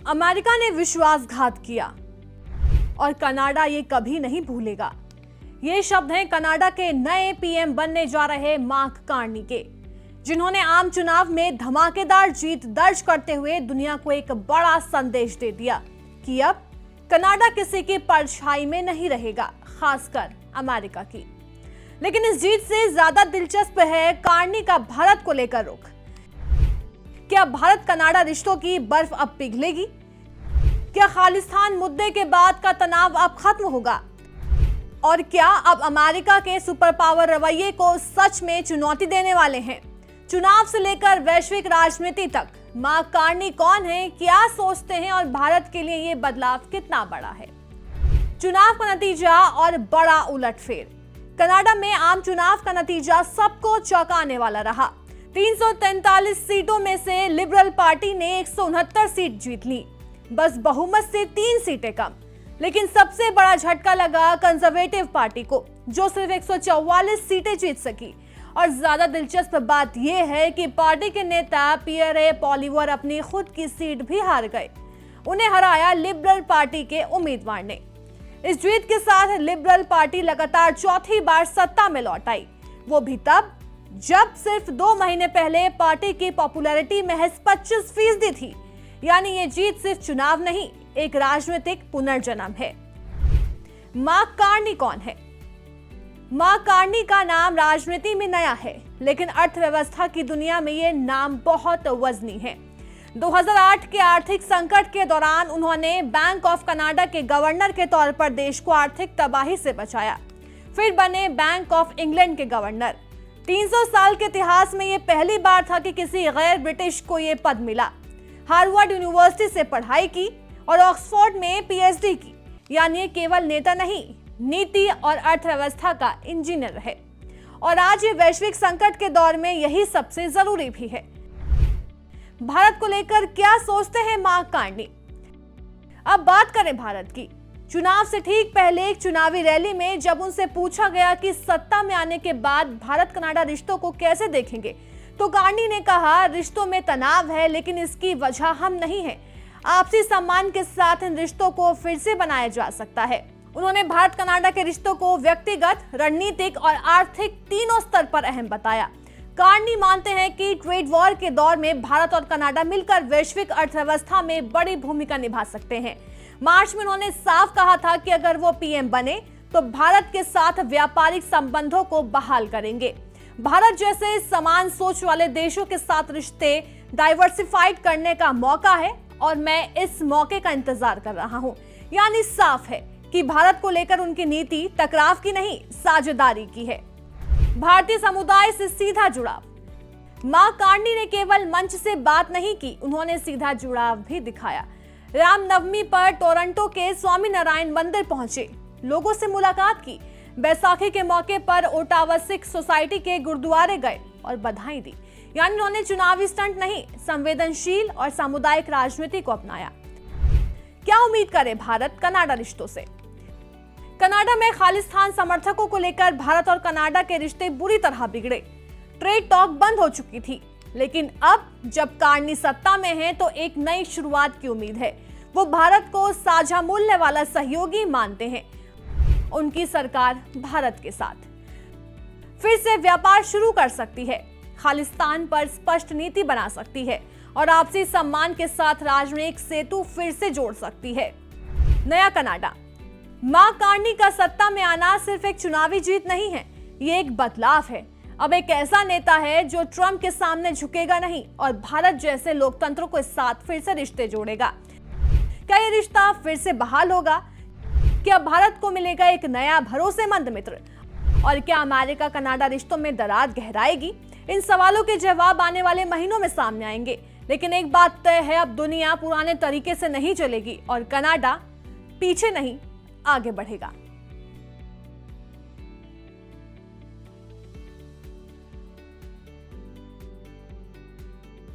America ने विश्वासघात किया और कनाडा ये कभी नहीं भूलेगा। ये शब्द हैं कनाडा के नए पीएम बनने जा रहे मार्क कार्नी के, जिन्होंने आम चुनाव में धमाकेदार जीत दर्ज करते हुए दुनिया को एक बड़ा संदेश दे दिया कि अब कनाडा किसी की परछाई में नहीं रहेगा, खासकर अमेरिका की। लेकिन इस जीत से ज्यादा दिलचस्प है कार्नी का भारत को लेकर रुख। क्या भारत कनाडा रिश्तों की बर्फ अब पिघलेगी? क्या खालिस्तान मुद्दे के बाद का तनाव अब खत्म होगा? और क्या अब अमेरिका के सुपर पावर रवैये को सच में चुनौती देने वाले हैं? चुनाव से लेकर वैश्विक राजनीति तक मार्क कार्नी कौन है, क्या सोचते हैं और भारत के लिए ये बदलाव कितना बड़ा है? चुनाव का नतीजा और बड़ा उलटफेर। कनाडा में आम चुनाव का नतीजा सबको चौंकाने वाला रहा। 343 सीटों में से लिबरल पार्टी ने 169 सीट जीत ली, बस बहुमत से 3 सीटें कम। लेकिन सबसे बड़ा झटका लगा कंजर्वेटिव पार्टी को, जो सिर्फ 144 सीटें जीत सकी। और ज्यादा दिलचस्प बात यह है कि पार्टी के नेता पियरे पॉलिवर अपनी खुद की सीट भी हार गए। उन्हें हराया लिबरल पार्टी के उम्मीदवार ने। इस जीत के साथ लिबरल पार्टी लगातार चौथी बार सत्ता में लौट आई, वो भी तब जब सिर्फ 2 महीने पहले पार्टी की पॉपुलैरिटी महज 25% थी। यानी ये जीत सिर्फ चुनाव नहीं, एक राजनीतिक पुनर्जन्म है। मार्क कार्नी कौन है? मार्क कार्नी का नाम राजनीति में नया है, लेकिन अर्थव्यवस्था की दुनिया में ये नाम बहुत वजनी है। 2008 के आर्थिक संकट के दौरान उन्होंने बैंक ऑफ कनाडा के गवर्नर के तौर पर देश को आर्थिक तबाही से बचाया। फिर बने बैंक ऑफ इंग्लैंड के गवर्नर। 300 साल के इतिहास में ये पहली बार था कि किसी गैर ब्रिटिश को ये पद मिला। हार्वर्ड यूनिवर्सिटी से पढ़ाई की और ऑक्सफोर्ड में पीएचडी की, यानी केवल नेता नहीं, नीति और अर्थव्यवस्था का इंजीनियर है। और आज ये वैश्विक संकट के दौर में यही सबसे जरूरी भी है। भारत को लेकर क्या सोचते हैं मार्क कार्नी? अब बात करें भारत की। चुनाव से ठीक पहले एक चुनावी रैली में जब उनसे पूछा गया कि सत्ता में आने के बाद भारत कनाडा रिश्तों को कैसे देखेंगे, तो कार्नी ने कहा, रिश्तों में तनाव है, लेकिन इसकी वजह हम नहीं है। आपसी सम्मान के साथ इन रिश्तों को फिर से बनाया जा सकता है। उन्होंने भारत कनाडा के रिश्तों को व्यक्तिगत, रणनीतिक और आर्थिक तीनों स्तर पर अहम बताया। कार्नी मानते हैं कि ट्रेड वॉर के दौर में भारत और कनाडा मिलकर वैश्विक अर्थव्यवस्था में बड़ी भूमिका निभा सकते हैं। मार्च में उन्होंने साफ कहा था कि अगर वो पीएम बने तो भारत के साथ व्यापारिक संबंधों को बहाल करेंगे। भारत जैसे समान सोच वाले देशों के साथ रिश्ते डाइवर्सिफाइड करने का मौका है और मैं इस मौके का इंतजार कर रहा हूं। यानी साफ है कि भारत को लेकर उनकी नीति टकराव की नहीं, साझेदारी की है। भारतीय समुदाय से सीधा जुड़ाव। मार्क कार्नी ने केवल मंच से बात नहीं की, उन्होंने सीधा जुड़ाव भी दिखाया। रामनवमी पर टोरंटो के स्वामीनारायण मंदिर पहुंचे, लोगों से मुलाकात की। बैसाखी के मौके पर ओटावा सिख सोसाइटी के गुरुद्वारे गए और बधाई दी। यानी उन्होंने चुनावी स्टंट नहीं, संवेदनशील और सामुदायिक राजनीति को अपनाया। क्या उम्मीद करे भारत कनाडा रिश्तों से? कनाडा में खालिस्तान समर्थकों को लेकर भारत और कनाडा के रिश्ते बुरी तरह बिगड़े। ट्रेड टॉक बंद हो चुकी थी, लेकिन अब जब कार्नी सत्ता में हैं, तो एक नई शुरुआत की उम्मीद है। वो भारत को साझा मूल्य वाला सहयोगी मानते हैं। उनकी सरकार भारत के साथ फिर से व्यापार शुरू कर सकती है, खालिस्तान पर स्पष्ट नीति बना सकती है और आपसी सम्मान के साथ राजनीतिक सेतु फिर से जोड़ सकती है। नया कनाडा। मार्क कार्नी का सत्ता में आना सिर्फ एक चुनावी जीत नहीं है, ये एक बदलाव है। अब एक ऐसा नेता है जो ट्रंप के सामने झुकेगा नहीं और भारत जैसे लोकतंत्रों के साथ फिर से रिश्ते जोड़ेगा। क्या ये रिश्ता फिर से बहाल होगा? क्या भारत को मिलेगा एक नया भरोसेमंद मित्र? और क्या अमेरिका कनाडा रिश्तों में दरार गहराएगी? इन सवालों के जवाब आने वाले महीनों में सामने आएंगे। लेकिन एक बात तय है, अब दुनिया पुराने तरीके से नहीं चलेगी और कनाडा पीछे नहीं, आगे बढ़ेगा।